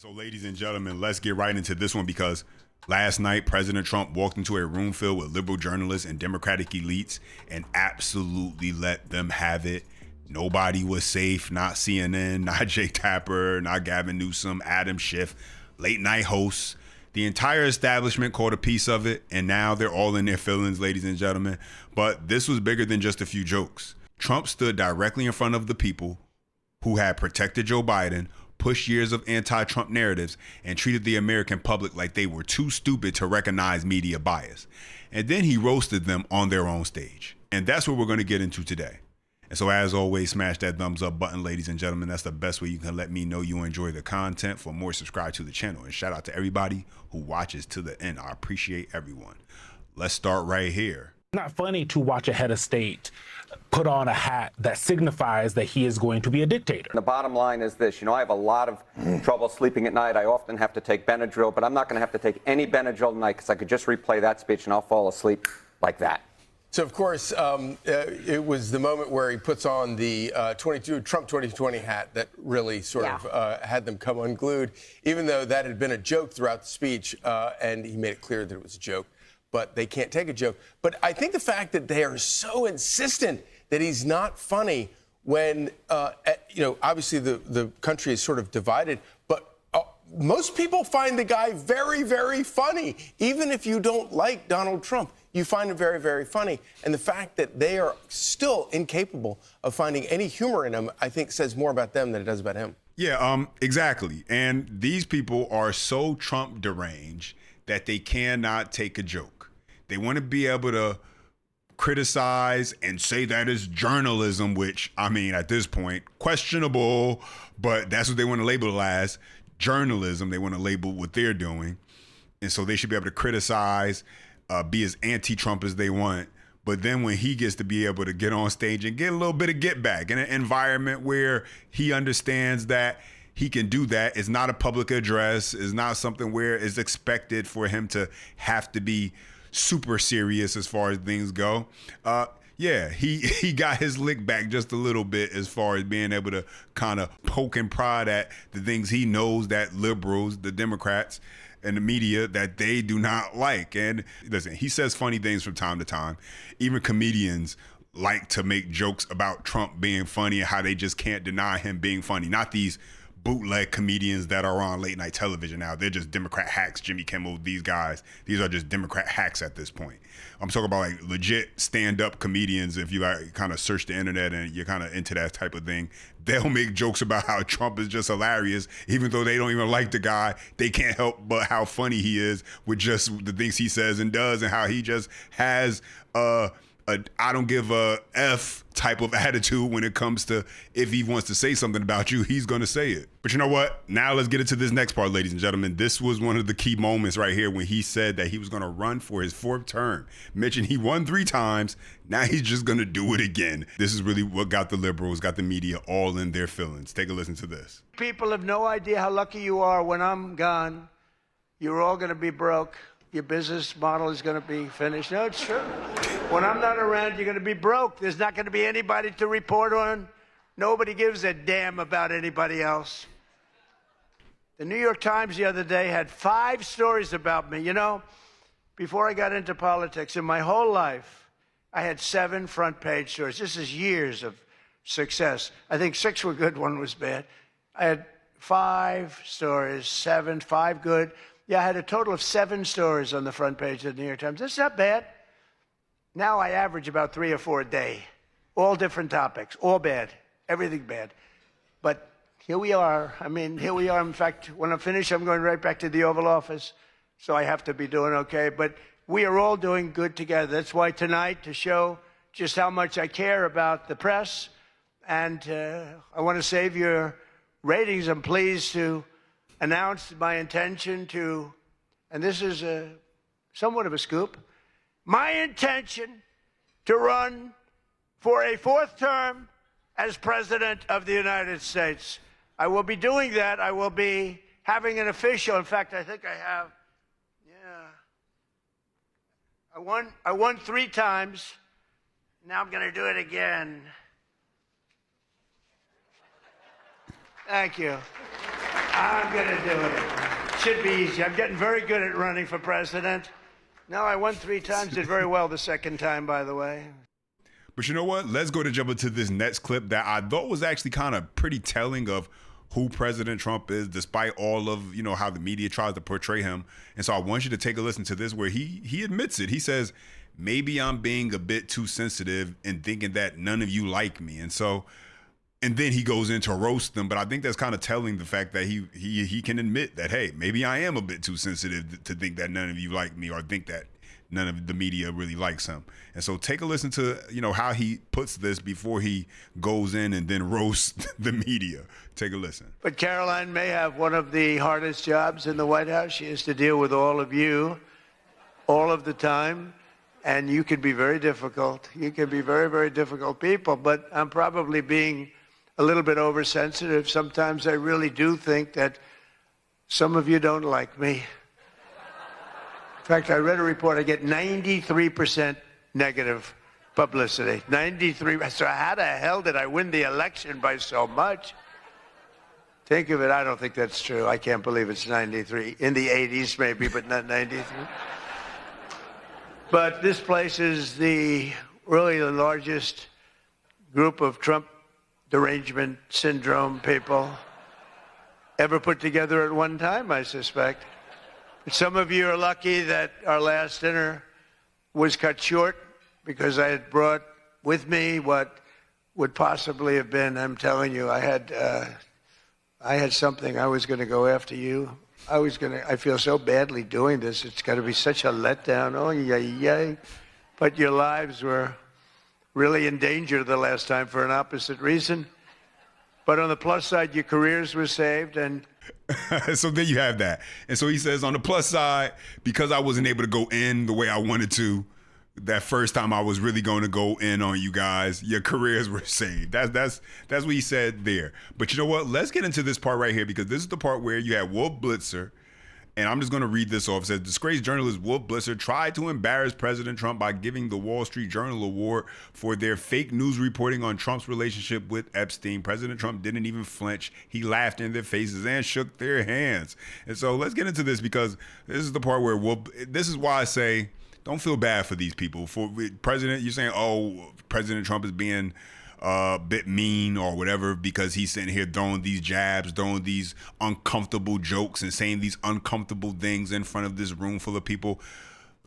So, ladies and gentlemen, let's get right into this one because last night, President Trump walked into a room filled with liberal journalists and Democratic elites and absolutely let them have it. Nobody was safe, not CNN, not Jake Tapper, not Gavin Newsom, Adam Schiff, late night hosts. The entire establishment caught a piece of it, and now they're all in their feelings, ladies and gentlemen. But this was bigger than just a few jokes. Trump stood directly in front of the people who had protected Joe Biden, pushed years of anti-Trump narratives, and treated the American public like they were too stupid to recognize media bias. And then he roasted them on their own stage. And that's what we're going to get into today. And so as always, smash that thumbs up button, ladies and gentlemen. That's the best way you can let me know you enjoy the content. For more, subscribe to the channel. And shout out to everybody who watches to the end. I appreciate everyone. Let's start right here. Not funny to watch a head of state put on a hat that signifies that he is going to be a dictator. The bottom line is this, I have a lot of trouble sleeping at night. I often have to take Benadryl, but I'm not going to have to take any Benadryl tonight because I could just replay that speech and I'll fall asleep like that. So, of course, it was the moment where he puts on the Trump 2020 hat that really sort of had them come unglued, even though that had been a joke throughout the speech, and he made it clear that it was a joke. But they can't take a joke. But I think the fact that they are so insistent that he's not funny when, obviously the country is sort of divided, but most people find the guy very, very funny. Even if you don't like Donald Trump, you find him very, very funny. And the fact that they are still incapable of finding any humor in him, I think says more about them than it does about him. Yeah, exactly. And these people are so Trump deranged that they cannot take a joke. They want to be able to criticize and say that is journalism, which, I mean, at this point, questionable, but that's what they want to label it as, journalism. They want to label what they're doing. And so they should be able to criticize, be as anti-Trump as they want. But then when he gets to be able to get on stage and get a little bit of get back in an environment where he understands that he can do that, it's not a public address, it's not something where it's expected for him to have to be super serious as far as things go. He got his lick back just a little bit as far as being able to kind of poke and prod at the things he knows that liberals, the Democrats, and the media that they do not like. And listen, he says funny things from time to time. Even comedians like to make jokes about Trump being funny and how they just can't deny him being funny. Not these bootleg comedians that are on late night television now. They're just Democrat hacks. Jimmy Kimmel, these guys, these are just Democrat hacks at this point. I'm talking about like legit stand-up comedians. If you like kind of search the internet and you're kind of into that type of thing, they'll make jokes about how Trump is just hilarious, even though they don't even like the guy. They can't help but how funny he is with just the things he says and does, and how he just has I don't give a F type of attitude when it comes to if he wants to say something about you, he's going to say it. But you know what? Now let's get into this next part, ladies and gentlemen. This was one of the key moments right here when he said that he was going to run for his fourth term. Mentioned he won 3 times. Now he's just going to do it again. This is really what got the liberals, got the media all in their feelings. Take a listen to this. People have no idea how lucky you are when I'm gone. You're all going to be broke. Your business model is going to be finished. No, it's true. When I'm not around, you're going to be broke. There's not going to be anybody to report on. Nobody gives a damn about anybody else. The New York Times the other day had 5 stories about me. You know, before I got into politics, in my whole life, I had 7 front page stories. This is years of success. I think 6 were good, 1 was bad. I had 5 stories, 7, 5 good. Yeah, I had a total of 7 stories on the front page of the New York Times. That's not bad. Now I average about 3 or 4 a day. All different topics, all bad, everything bad. But here we are. I mean, here we are. In fact, when I'm finished, I'm going right back to the Oval Office. So I have to be doing okay. But we are all doing good together. That's why tonight, to show just how much I care about the press, and I want to save your ratings, I'm pleased to announced my intention to, and this is somewhat of a scoop, my intention to run for a 4th term as President of the United States. I will be doing that. I will be having an official, in fact, I think I have, I won 3 times. Now I'm going to do it again. Thank you. I'm going to do it. Should be easy. I'm getting very good at running for president. No, I won 3 times. Did very well the second time, by the way. But you know what? Let's go to jump into this next clip that I thought was actually kind of pretty telling of who President Trump is, despite all of, how the media tries to portray him. And so I want you to take a listen to this where he admits it. He says, maybe I'm being a bit too sensitive and thinking that none of you like me. And then he goes into roast them. But I think that's kind of telling, the fact that he can admit that, hey, maybe I am a bit too sensitive to think that none of you like me, or think that none of the media really likes him. And so take a listen to, how he puts this before he goes in and then roasts the media. Take a listen. But Caroline may have one of the hardest jobs in the White House. She has to deal with all of you all of the time. And you can be very difficult. You can be very, very difficult people. But I'm probably being a little bit oversensitive. Sometimes I really do think that some of you don't like me. In fact, I read a report, I get 93% negative publicity. 93. So how the hell did I win the election by so much? Think of it, I don't think that's true. I can't believe it's 93. In the 80s maybe, but not 93. But this place is really the largest group of Trump derangement syndrome people ever put together at one time, I suspect. Some of you are lucky that our last dinner was cut short because I had brought with me what would possibly have been, I'm telling you, I had something. I was going to go after you. I feel so badly doing this. It's got to be such a letdown. Oh, yay. But your lives were really in danger the last time for an opposite reason. But on the plus side, your careers were saved. And so there you have that. And so he says, on the plus side, because I wasn't able to go in the way I wanted to, that first time I was really going to go in on you guys, your careers were saved. That's what he said there. But you know what? Let's get into this part right here, because this is the part where you had Wolf Blitzer. And I'm just going to read this off. It says, disgraced journalist Wolf Blitzer tried to embarrass President Trump by giving the Wall Street Journal award for their fake news reporting on Trump's relationship with Epstein. President Trump didn't even flinch. He laughed in their faces and shook their hands. And so let's get into this, because this is the part where this is why I say, don't feel bad for these people. For President, you're saying, oh, President Trump is being a bit mean or whatever because he's sitting here throwing these jabs, throwing these uncomfortable jokes and saying these uncomfortable things in front of this room full of people.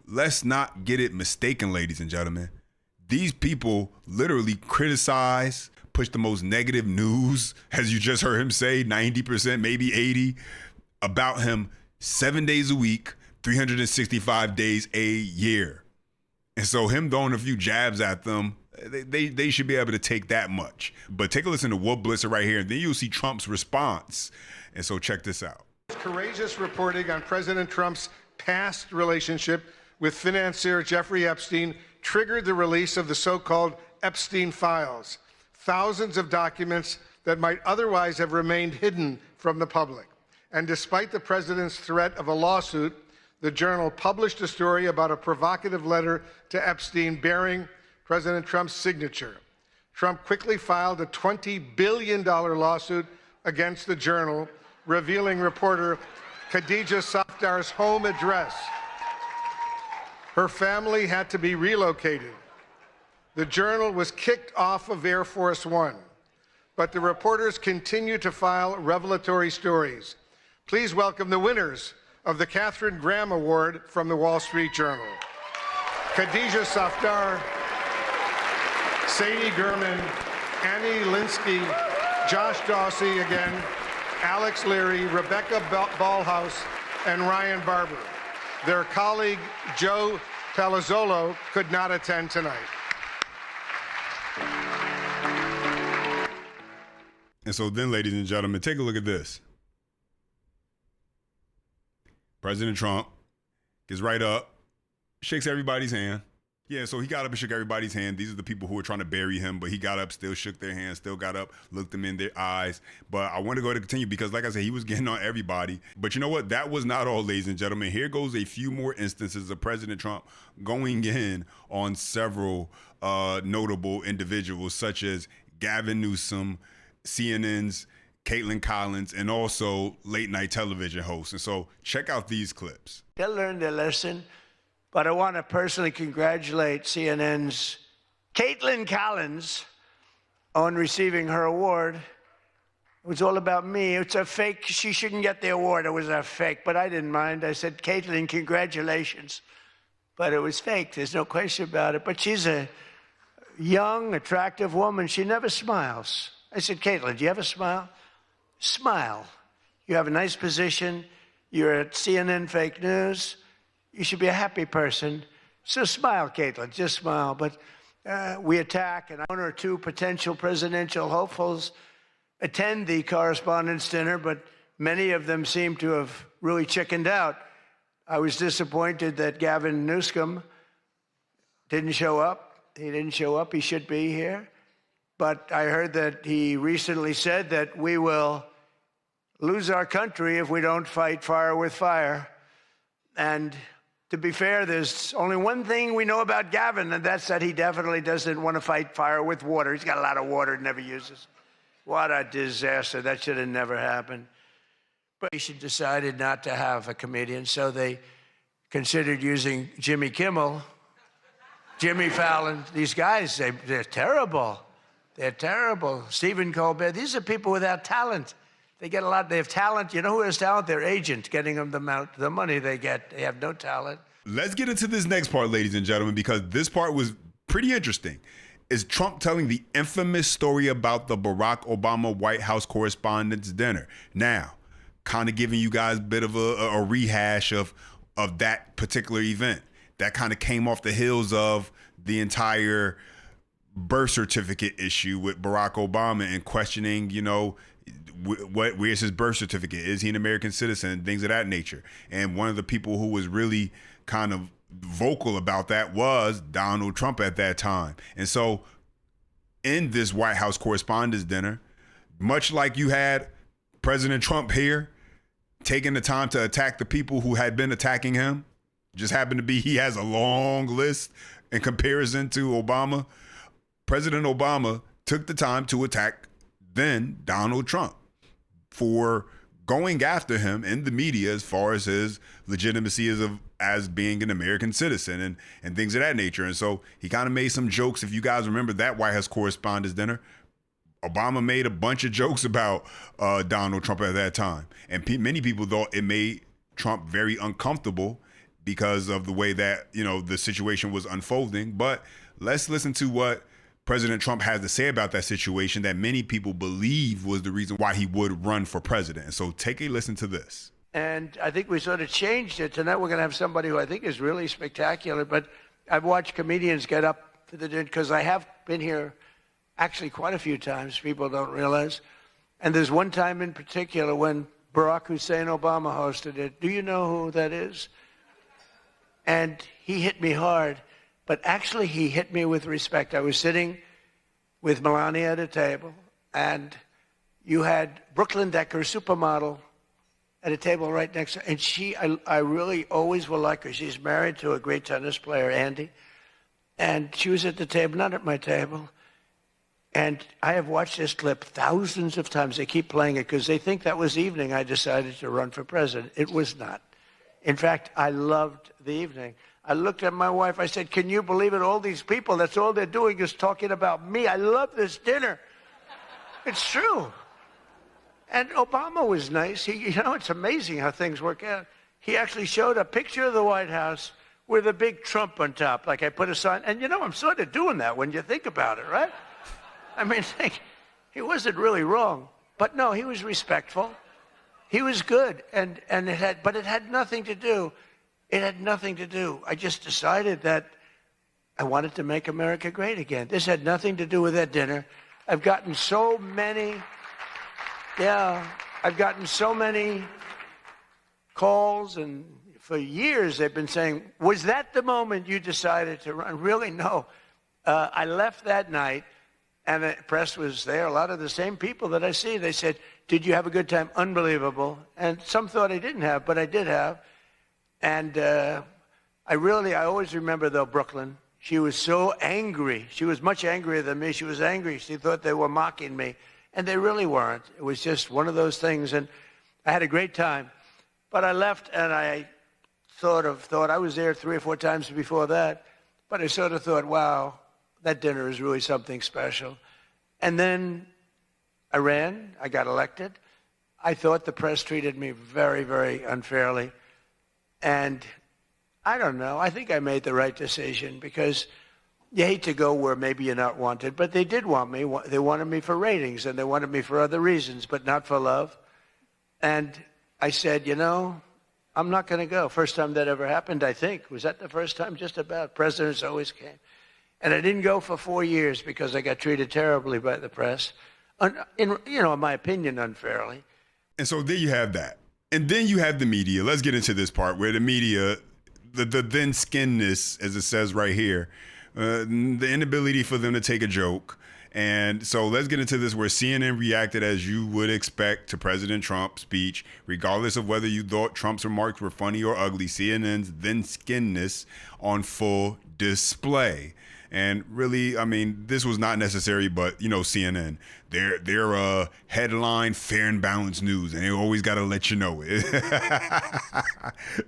Let's not get it mistaken, ladies and gentlemen. These people literally criticize, push the most negative news, as you just heard him say, 90%, maybe 80%, about him 7 days a week, 365 days a year. And so him throwing a few jabs at them, they should be able to take that much. But take a listen to Wolf Blitzer right here, and then you'll see Trump's response. And so check this out. Courageous reporting on President Trump's past relationship with financier Jeffrey Epstein triggered the release of the so-called Epstein files, thousands of documents that might otherwise have remained hidden from the public. And despite the president's threat of a lawsuit, the Journal published a story about a provocative letter to Epstein bearing President Trump's signature. Trump quickly filed a $20 billion lawsuit against the Journal, revealing reporter Khadija Safdar's home address. Her family had to be relocated. The Journal was kicked off of Air Force One, but the reporters continue to file revelatory stories. Please welcome the winners of the Katharine Graham Award from the Wall Street Journal. Khadija Safdar, Sadie Gurman, Annie Linsky, Josh Dawsey again, Alex Leary, Rebecca Ballhaus, and Ryan Barber. Their colleague, Joe Palazzolo, could not attend tonight. And so then, ladies and gentlemen, take a look at this. President Trump gets right up, shakes everybody's hand. Yeah, so he got up and shook everybody's hand. These are the people who were trying to bury him, but he got up, still shook their hands, still got up, looked them in their eyes. But I want to go ahead and continue because, like I said, he was getting on everybody. But you know what? That was not all, ladies and gentlemen. Here goes a few more instances of President Trump going in on several notable individuals, such as Gavin Newsom, CNN's Caitlin Collins, and also late night television hosts. And so check out these clips. They'll learn their lesson. But I want to personally congratulate CNN's Caitlin Collins on receiving her award. It was all about me. It's a fake. She shouldn't get the award. It was a fake, but I didn't mind. I said, Caitlin, congratulations. But it was fake. There's no question about it. But she's a young, attractive woman. She never smiles. I said, Caitlin, do you have a smile? Smile. You have a nice position. You're at CNN Fake News. You should be a happy person. So smile, Caitlin. Just smile. But we attack, and one or two potential presidential hopefuls attend the Correspondents' Dinner, but many of them seem to have really chickened out. I was disappointed that Gavin Newsom didn't show up. He didn't show up. He should be here. But I heard that he recently said that we will lose our country if we don't fight fire with fire. And to be fair, there's only one thing we know about Gavin, and that's that he definitely doesn't want to fight fire with water. He's got a lot of water he never uses. What a disaster. That should have never happened. But he decided not to have a comedian, so they considered using Jimmy Kimmel, Jimmy Fallon. These guys, they're terrible. They're terrible. Stephen Colbert. These are people without talent. They get a lot. They have talent. You know who has talent? Their agent, getting them the money they get. They have no talent. Let's get into this next part, ladies and gentlemen, because this part was pretty interesting. Is Trump telling the infamous story about the Barack Obama White House Correspondents' Dinner. Now, kind of giving you guys a bit of a rehash of that particular event. That kind of came off the heels of the entire birth certificate issue with Barack Obama and questioning, where's his birth certificate? Is he an American citizen? Things of that nature. And one of the people who was really kind of vocal about that was Donald Trump at that time. And so in this White House Correspondents' Dinner, much like you had President Trump here taking the time to attack the people who had been attacking him, just happened to be he has a long list in comparison to Obama. President Obama took the time to attack then Donald Trump for going after him in the media as far as his legitimacy as being an American citizen and things of that nature. And so he kind of made some jokes. If you guys remember that White House Correspondents' Dinner, Obama made a bunch of jokes about Donald Trump at that time. And many people thought it made Trump very uncomfortable because of the way that, the situation was unfolding. But let's listen to what President Trump has to say about that situation that many people believe was the reason why he would run for president. So take a listen to this. And I think we sort of changed it. Tonight we're going to have somebody who I think is really spectacular. But I've watched comedians get up to the dinner because I have been here actually quite a few times. People don't realize. And there's one time in particular when Barack Hussein Obama hosted it. Do you know who that is? And he hit me hard. But actually, he hit me with respect. I was sitting with Melania at a table, and you had Brooklyn Decker, supermodel, at a table right next to her. And I really always will like her. She's married to a great tennis player, Andy. And she was at the table, not at my table. And I have watched this clip thousands of times. They keep playing it because they think that was the evening I decided to run for president. It was not. In fact, I loved the evening. I looked at my wife. I said, can you believe it? All these people, that's all they're doing is talking about me. I love this dinner. It's true. And Obama was nice. It's amazing how things work out. He actually showed a picture of the White House with a big Trump on top. Like I put a sign. And, I'm sort of doing that when you think about it, right? I mean, he wasn't really wrong. But no, he was respectful. He was good. But it had nothing to do. It had nothing to do. I just decided that I wanted to make America great again. This had nothing to do with that dinner. I've gotten so many calls, and for years they've been saying, was that the moment you decided to run? Really, no. I left that night, and the press was there. A lot of the same people that I see, they said, did you have a good time? Unbelievable. And some thought I didn't have, but I did have. And I always remember, though, Brooklyn. She was so angry. She was much angrier than me. She was angry. She thought they were mocking me. And they really weren't. It was just one of those things. And I had a great time. But I left, and I sort of thought, I was there 3 or 4 times before that, but I sort of thought, wow, that dinner is really something special. And then I ran, I got elected. I thought the press treated me very, very unfairly. And I don't know, I think I made the right decision, because you hate to go where maybe you're not wanted, but they did want me. They wanted me for ratings, and they wanted me for other reasons, but not for love. And I said, you know, I'm not going to go. First time that ever happened, I think. Was that the first time? Just about. Presidents always came. And I didn't go for 4 years because I got treated terribly by the press. In my opinion, unfairly. And so there you have that. And then you have the media. Let's get into this part where the media, the thin-skinnedness, as it says right here, the inability for them to take a joke. And so let's get into this where CNN reacted as you would expect to President Trump's speech, regardless of whether you thought Trump's remarks were funny or ugly. CNN's thin-skinnedness on full display. And really, I mean, this was not necessary, but, you know, CNN, they're headline fair and balanced news, and they always got to let you know it.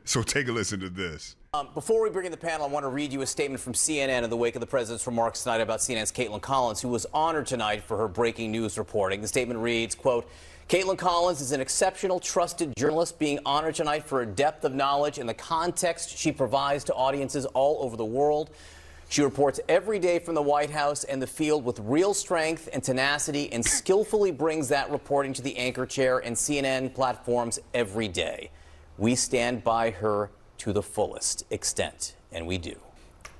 So take a listen to this. Before we bring in the panel, I want to read you a statement from CNN in the wake of the president's remarks tonight about CNN's Caitlin Collins, who was honored tonight for her breaking news reporting. The statement reads, quote, Caitlin Collins is an exceptional, trusted journalist being honored tonight for her depth of knowledge and the context she provides to audiences all over the world. She reports every day from the White House and the field with real strength and tenacity, and skillfully brings that reporting to the anchor chair and CNN platforms every day. We stand by her to the fullest extent, and we do.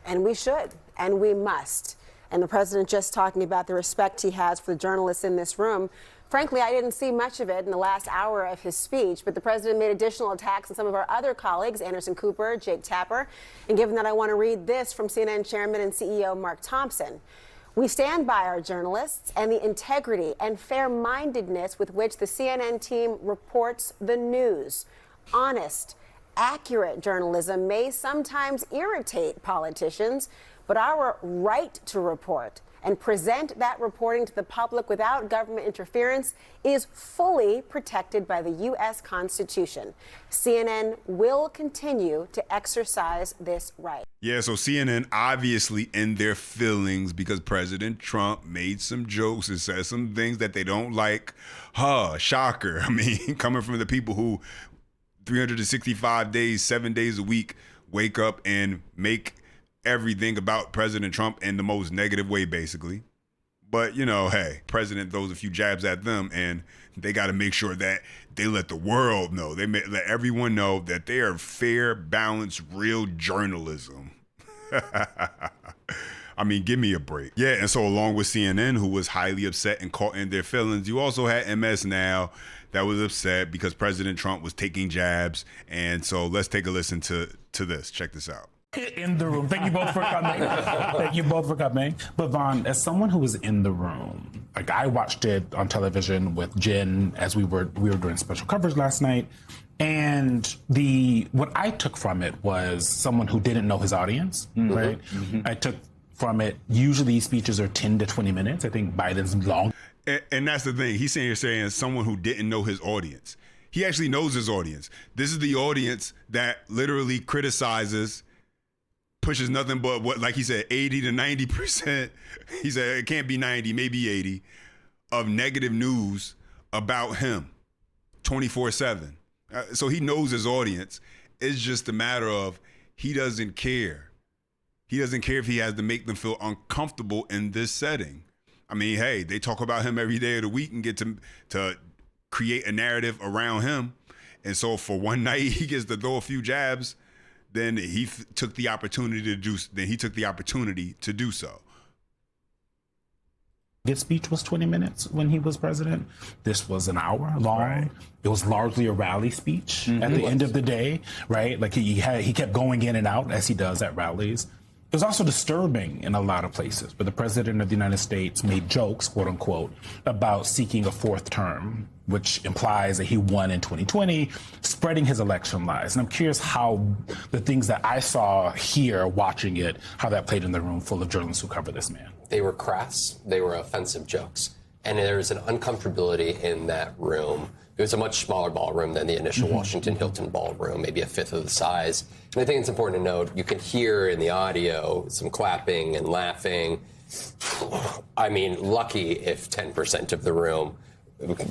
And we should, and we must. And the president just talking about the respect he has for the journalists in this room. Frankly, I didn't see much of it in the last hour of his speech, but the president made additional attacks on some of our other colleagues, Anderson Cooper, Jake Tapper. And given that, I want to read this from CNN Chairman and CEO Mark Thompson. We stand by our journalists and the integrity and fair-mindedness with which the CNN team reports the news. Honest, accurate journalism may sometimes irritate politicians, but our right to report and present that reporting to the public without government interference is fully protected by the U.S. Constitution. CNN will continue to exercise this right. Yeah, so CNN obviously in their feelings because President Trump made some jokes and said some things that they don't like. Shocker. I mean, coming from the people who 365 days, 7 days a week, wake up and make everything about President Trump in the most negative way, basically. But, you know, hey, president throws a few jabs at them, and they got to make sure that they let the world know. They let everyone know that they are fair, balanced, real journalism. I mean, give me a break. Yeah, and so along with CNN, who was highly upset and caught in their feelings, you also had MS Now that was upset because President Trump was taking jabs. And so let's take a listen to this. Check this out. In the room. Thank you both for coming. Thank you both for coming. But Vaughn, as someone who was in the room, like I watched it on television with Jen as we were doing special coverage last night. And what I took from it was someone who didn't know his audience, right? Mm-hmm. I took from it, usually these speeches are 10 to 20 minutes. I think Biden's long. And that's the thing. He's saying someone who didn't know his audience. He actually knows his audience. This is the audience that literally criticizes, pushes nothing but what, like he said, 80 to 90%. He said it can't be 90, maybe 80 of negative news about him 24/7. So he knows his audience. It's just a matter of he doesn't care. He doesn't care if he has to make them feel uncomfortable in this setting. I mean, hey, they talk about him every day of the week and get to create a narrative around him. And so for one night he gets to throw a few jabs, then he took the opportunity to do so. His speech was 20 minutes when he was president. This was an hour long. Right. It was largely a rally speech at the end of the day, right? Like he kept going in and out as he does at rallies. It was also disturbing in a lot of places, but the president of the United States made jokes, quote unquote, about seeking a fourth term, which implies that he won in 2020, spreading his election lies. And I'm curious how the things that I saw here watching it, how that played in the room full of journalists who cover this man. They were crass. They were offensive jokes. And there's an uncomfortability in that room. It was a much smaller ballroom than the initial Washington Hilton ballroom, maybe a fifth of the size. And I think it's important to note, you can hear in the audio some clapping and laughing. I mean, lucky if 10% of the room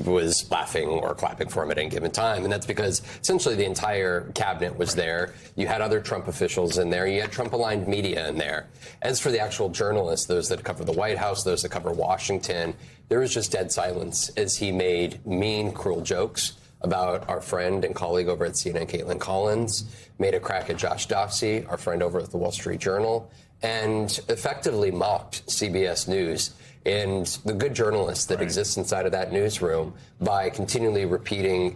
was laughing or clapping for him at any given time. And that's because essentially the entire cabinet was there. You had other Trump officials in there. You had Trump-aligned media in there. As for the actual journalists, those that cover the White House, those that cover Washington, there was just dead silence as he made mean, cruel jokes about our friend and colleague over at CNN, Caitlin Collins, made a crack at Josh Doxey, our friend over at the Wall Street Journal, and effectively mocked CBS News and the good journalists that exist inside of that newsroom by continually repeating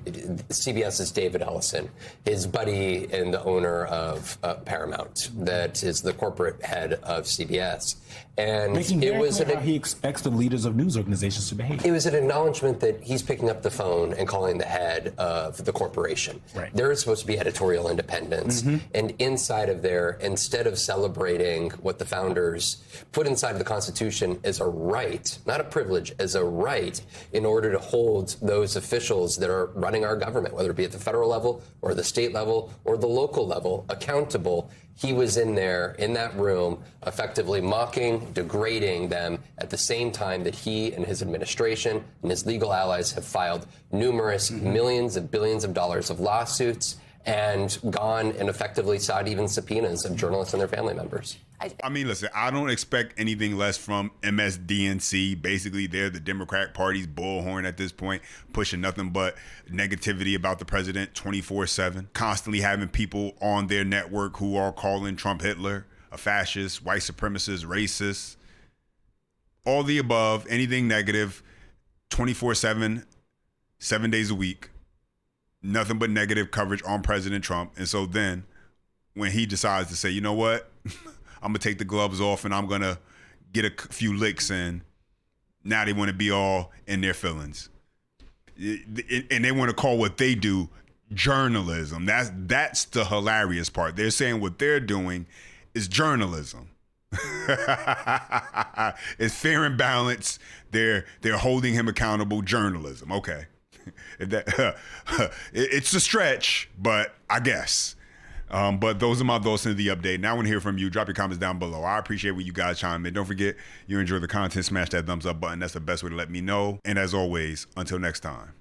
CBS's David Ellison, his buddy and the owner of Paramount, that is the corporate head of CBS. And it was how he expects the leaders of news organizations to behave. It was an acknowledgement that he's picking up the phone and calling the head of the corporation. Right. There is supposed to be editorial independence. And inside of there, instead of celebrating what the founders put inside of the Constitution as a right, not a privilege, as a right, in order to hold those officials that are running our government, whether it be at the federal level or the state level or the local level, accountable, he was in there, in that room, effectively mocking, degrading them at the same time that he and his administration and his legal allies have filed numerous millions and billions of dollars of lawsuits and gone and effectively sought even subpoenas of journalists and their family members. I mean, listen, I don't expect anything less from MSDNC. Basically, they're the Democrat Party's bullhorn at this point, pushing nothing but negativity about the president 24/7, constantly having people on their network who are calling Trump Hitler, a fascist, white supremacist, racist, all the above, anything negative, 24/7, 7 days a week, nothing but negative coverage on President Trump. And so then when he decides to say, you know what, I'm going to take the gloves off and I'm going to get a few licks in, now they want to be all in their feelings. And they want to call what they do journalism. That's the hilarious part. They're saying what they're doing is journalism. It's fair and balanced. They're holding him accountable journalism. Okay. It's a stretch, but I guess. But those are my thoughts into the update. Now I want to hear from you. Drop your comments down below. I appreciate when you guys chime in. Don't forget, you enjoy the content, smash that thumbs up button. That's the best way to let me know. And as always, until next time.